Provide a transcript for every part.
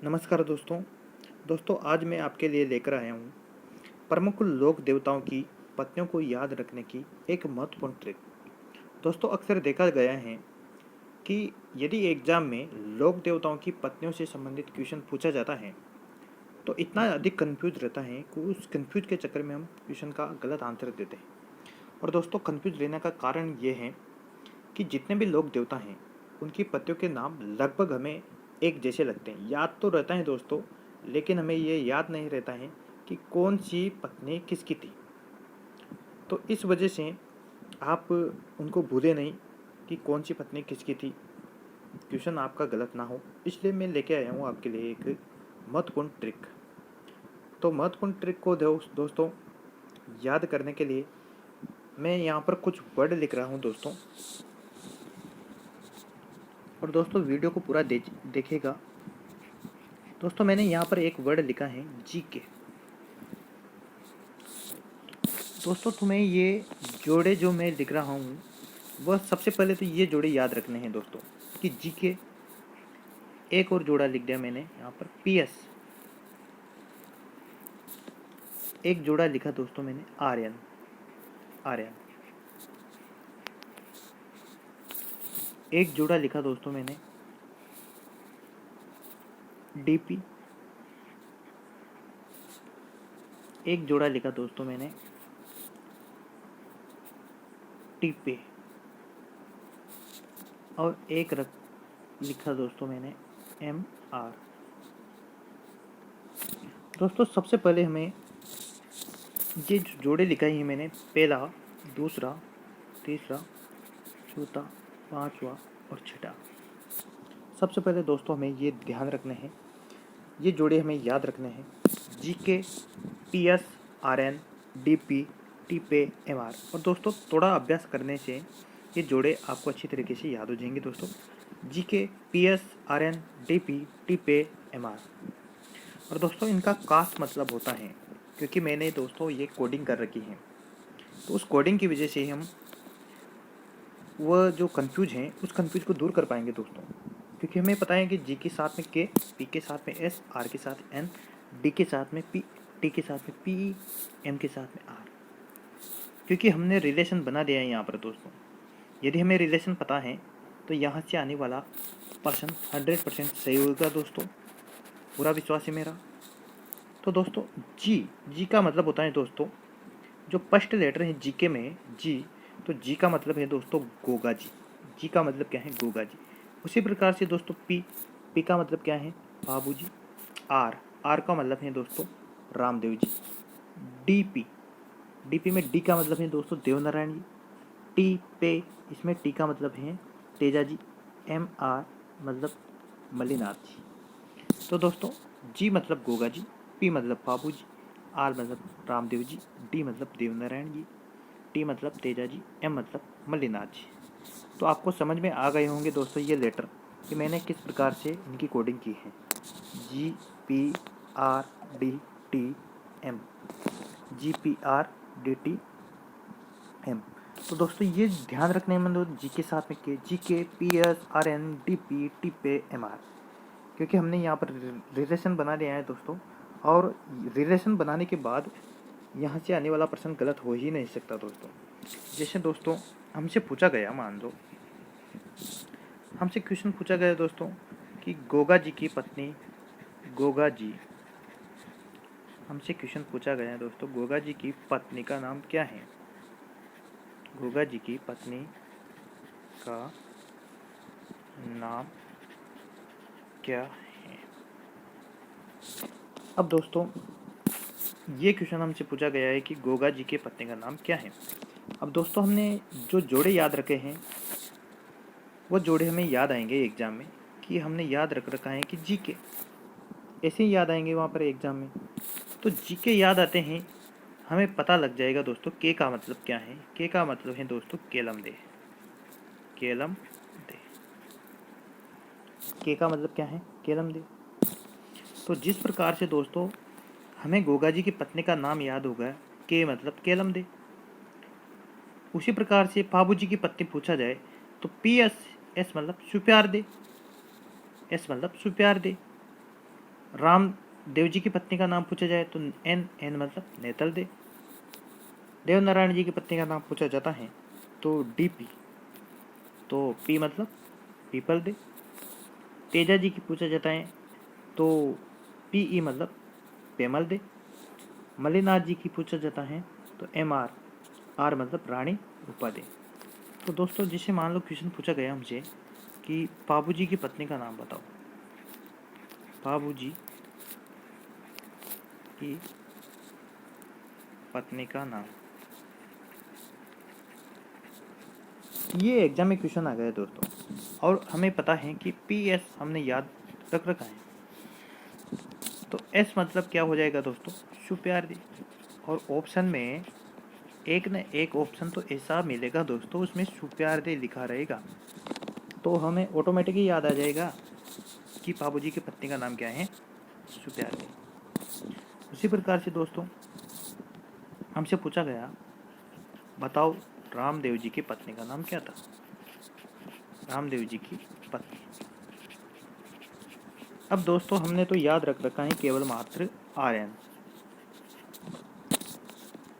नमस्कार दोस्तों आज मैं आपके लिए लेकर आया हूँ प्रमुख लोक देवताओं की पत्नियों को याद रखने की एक महत्वपूर्ण ट्रिक। दोस्तों अक्सर देखा गया है कि यदि एग्जाम में लोक देवताओं की पत्नियों से संबंधित क्वेश्चन पूछा जाता है तो इतना अधिक कंफ्यूज रहता है कि उस कंफ्यूज के चक्कर में हम क्वेश्चन का गलत आंसर देते हैं। और दोस्तों कंफ्यूज रहने का कारण ये है कि जितने भी लोक देवता हैं उनकी पत्नियों के नाम लगभग हमें एक जैसे लगते हैं। याद तो रहता है दोस्तों, लेकिन हमें ये याद नहीं रहता है कि कौन सी पत्नी किसकी थी। तो इस वजह से आप उनको भूले नहीं कि कौन सी पत्नी किसकी थी, क्वेश्चन आपका गलत ना हो। इसलिए मैं लेके आया हूँ आपके लिए एक महत्वपूर्ण ट्रिक। तो महत्वपूर्ण ट्रिक को दोस्तों याद करने के लिए मैं यहाँ पर कुछ वर्ड लिख रहा हूँ दोस्तों। और दोस्तों वीडियो को पूरा देखेगा। दोस्तों मैंने यहाँ पर एक वर्ड लिखा है जीके। दोस्तों तुम्हें ये जोड़े जो मैं लिख रहा हूँ वह सबसे पहले तो ये जोड़े याद रखने हैं दोस्तों कि जीके। एक और जोड़ा लिख दिया मैंने यहाँ पर पीएस। एक जोड़ा लिखा दोस्तों मैंने आर्यन। आर्यन एक जोड़ा लिखा दोस्तों मैंने डीपी। एक जोड़ा लिखा दोस्तों मैंने टीपे। और एक लिखा दोस्तों मैंने एम आर। दोस्तों सबसे पहले हमें ये जो जोड़े लिखाई है मैंने, पहला, दूसरा, तीसरा, चौथा, पांचवा और छठा। सबसे पहले दोस्तों हमें ये ध्यान रखने हैं, ये जोड़े हमें याद रखने हैं। जीके, पीएस, आरएन, डीपी, टीपे, एमआर। और दोस्तों थोड़ा अभ्यास करने से ये जोड़े आपको अच्छी तरीके से याद हो जाएंगे दोस्तों। जीके, पीएस, आरएन, डीपी, टीपे, एमआर। और दोस्तों इनका खास मतलब होता है क्योंकि मैंने दोस्तों ये कोडिंग कर रखी है, तो उस कोडिंग की वजह से हम वह जो कंफ्यूज हैं उस कंफ्यूज को दूर कर पाएंगे दोस्तों। क्योंकि हमें पता है कि जी के साथ में के, पी के साथ में एस, आर के साथ एन, डी के साथ में पी, टी के साथ में पी, एम के साथ में आर। क्योंकि हमने रिलेशन बना दिया है यहाँ पर दोस्तों। यदि हमें रिलेशन पता है तो यहाँ से आने वाला पर्सन 100% सही होगा दोस्तों, पूरा विश्वास है मेरा। तो दोस्तों जी का मतलब होता है दोस्तों, जो फर्स्ट लेटर है जी के में जी, तो जी का मतलब है दोस्तों गोगा जी। जी का मतलब क्या है? गोगा जी। उसी प्रकार से दोस्तों पी का मतलब क्या है? बाबू जी। आर का मतलब है दोस्तों रामदेव जी। डीपी में डी का मतलब है दोस्तों देवनारायण जी। टी पे, इसमें टी का मतलब है तेजा जी। एम आर मतलब मल्लीनाथ जी। तो दोस्तों जी मतलब गोगा जी, पी मतलब बाबू जी, आर मतलब रामदेव जी, डी मतलब देवनारायण जी, टी मतलब तेजा जी, एम मतलब मल्लीनाथ जी। तो आपको समझ में आ गए होंगे दोस्तों ये लेटर कि मैंने किस प्रकार से इनकी कोडिंग की है। G P R D T M, G P R D T M. तो दोस्तों ये ध्यान रखने में जी के साथ में के, G K, P S, R N, D P, T पे, एम आर। क्योंकि हमने यहाँ पर रिलेशन बना लिया है दोस्तों। और रिलेशन बनाने के बाद यहाँ से आने वाला प्रश्न गलत हो ही नहीं सकता दोस्तों। जैसे दोस्तों हमसे पूछा गया, मान लो हमसे क्वेश्चन पूछा गया दोस्तों कि गोगा जी की पत्नी, गोगा जी, हमसे क्वेश्चन पूछा गया है दोस्तों गोगा जी की पत्नी का नाम क्या है? गोगा जी की पत्नी का नाम क्या है? अब दोस्तों ये क्वेश्चन हमसे पूछा गया है कि गोगा जी के पत्नी का नाम क्या है। अब दोस्तों हमने जो जोड़े याद रखे हैं वो जोड़े हमें याद आएंगे एग्जाम में, कि हमने याद रख रखा है कि जी के, ऐसे ही याद आएंगे वहाँ पर एग्जाम में। तो जी के याद आते हैं, हमें पता लग जाएगा दोस्तों के का मतलब क्या है। के का मतलब है दोस्तों केलम दे। केलम दे, के का मतलब क्या है? केलम दे। तो जिस प्रकार से दोस्तों हमें गोगा जी की पत्नी का नाम याद होगा, के मतलब केलम दे, उसी प्रकार से बाबू जी की पत्नी पूछा जाए तो पी एस, एस मतलब सुप्यार दे, एस मतलब सुप्यार दे। रामदेव जी की पत्नी का नाम पूछा जाए तो एन, एन मतलब नेतल दे। देव नारायण जी की पत्नी का नाम पूछा जाता है तो डीपी, तो पी मतलब पीपल दे। तेजा जी की पूछा जाता है तो पीई मतलब पेमल दे। मल्लिनाथ जी की पूछा जाता है तो एम आर, आर मतलब रानी रूपा दे। तो दोस्तों जिसे मान लो क्वेश्चन पूछा गया हमसे कि बाबू जी की पत्नी का नाम बताओ, बाबू जी की पत्नी का नाम, ये एग्जाम में क्वेश्चन आ गया दोस्तों। और हमें पता है कि पी एस हमने याद रख रखा है, तो एस मतलब क्या हो जाएगा दोस्तों, सुप्यार। और ऑप्शन में एक न एक ऑप्शन तो ऐसा मिलेगा दोस्तों उसमें सुप्यार दे लिखा रहेगा, तो हमें ऑटोमेटिक ही याद आ जाएगा कि बाबू जी की पत्नी का नाम क्या है, सुप्यार दे। उसी प्रकार से दोस्तों हमसे पूछा गया बताओ रामदेव जी की पत्नी का नाम क्या था, रामदेव जी की पत्नी। अब दोस्तों हमने तो याद रख रखा है केवल मात्र आर्यन,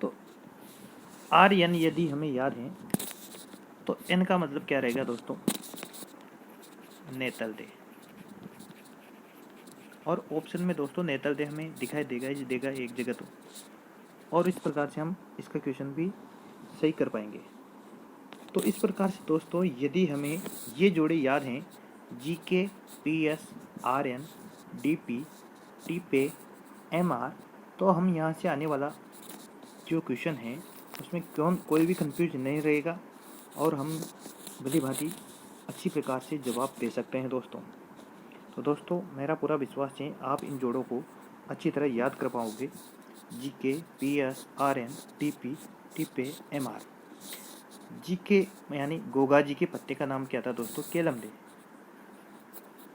तो आर्यन यदि हमें याद है तो एन का मतलब क्या रहेगा दोस्तों, नेतल दे। और ऑप्शन में दोस्तों नेतल दे हमें दिखाई देगा ही देगा एक जगह तो, और इस प्रकार से हम इसका क्वेश्चन भी सही कर पाएंगे। तो इस प्रकार से दोस्तों यदि हमें ये जोड़े याद हैं, G K, P S, R N, D P, T पे, एम आर, तो हम यहाँ से आने वाला जो क्वेश्चन है उसमें कोई भी कंफ्यूज नहीं रहेगा और हम भली भांति अच्छी प्रकार से जवाब दे सकते हैं दोस्तों। तो दोस्तों मेरा पूरा विश्वास है आप इन जोड़ों को अच्छी तरह याद कर पाओगे, G K, P S, R N, T P, T पे, एम आर। जी के यानी गोगा जी के पत्ते का नाम क्या था दोस्तों, केलम दे।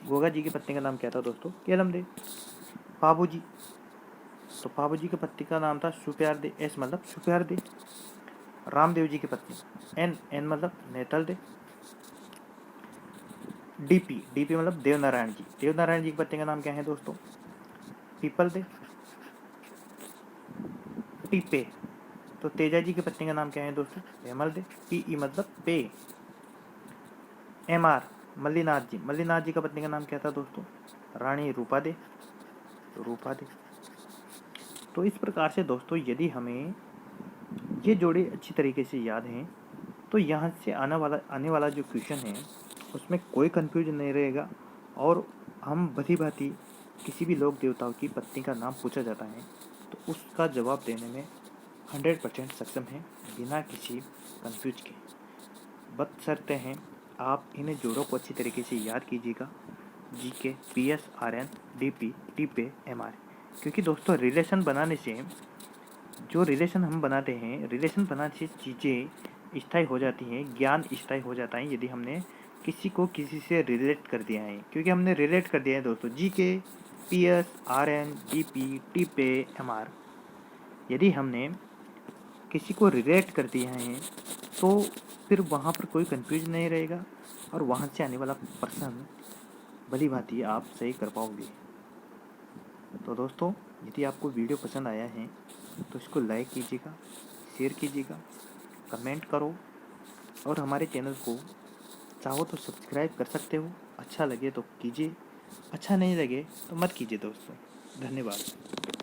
गोगा जी के पत्ते का नाम क्या था दोस्तों, केलम दे। बाबू जी, तो बाबू जी के पत्ते का नाम था सुप्यार दे, एस मतलब सुप्यार दे। रामदेव जी की पत्नी, एन, एन मतलब नेतल दे। डीपी, डीपी मतलब देव नारायण जी, देव नारायण जी के पत्नी का नाम क्या है दोस्तों, पीपल दे। टीपे, तो तेजा जी की पत्नी का नाम क्या है दोस्तों, पेमल दे, पीई मतलब पे। एम आर, मल्लीनाथ जी, मल्लीनाथ जी का पत्नी का नाम क्या था दोस्तों, रानी रूपा दे, रूपा दे। तो इस प्रकार से दोस्तों यदि हमें ये जोड़े अच्छी तरीके से याद हैं तो यहाँ से आने वाला जो क्वेश्चन है उसमें कोई कंफ्यूजन नहीं रहेगा, और हम भली भांति किसी भी लोक देवताओं की पत्नी का नाम पूछा जाता है तो उसका जवाब देने में 100% सक्षम है बिना किसी कंफ्यूज के। बशर्ते हैं आप इन्हें जोड़ों को अच्छी तरीके से याद कीजिएगा, G K, P S, R N, D P, T पे, एम आर। क्योंकि दोस्तों रिलेशन बनाने से, जो रिलेशन हम बनाते हैं, रिलेशन बनाने से चीज़ें स्थायी हो जाती हैं, ज्ञान स्थायी हो जाता है यदि हमने किसी को किसी से रिलेट कर दिया है। क्योंकि हमने रिलेट कर दिया है दोस्तों, G K, P S, R N, D P, T पे, एम आर, यदि हमने किसी को रिलेट कर दिया है तो फिर वहाँ पर कोई कंफ्यूजन नहीं रहेगा और वहाँ से आने वाला प्रश्न भली भांति आप सही कर पाओगे। तो दोस्तों यदि आपको वीडियो पसंद आया है तो इसको लाइक कीजिएगा, शेयर कीजिएगा, कमेंट करो, और हमारे चैनल को चाहो तो सब्सक्राइब कर सकते हो। अच्छा लगे तो कीजिए, अच्छा नहीं लगे तो मत कीजिए दोस्तों। धन्यवाद।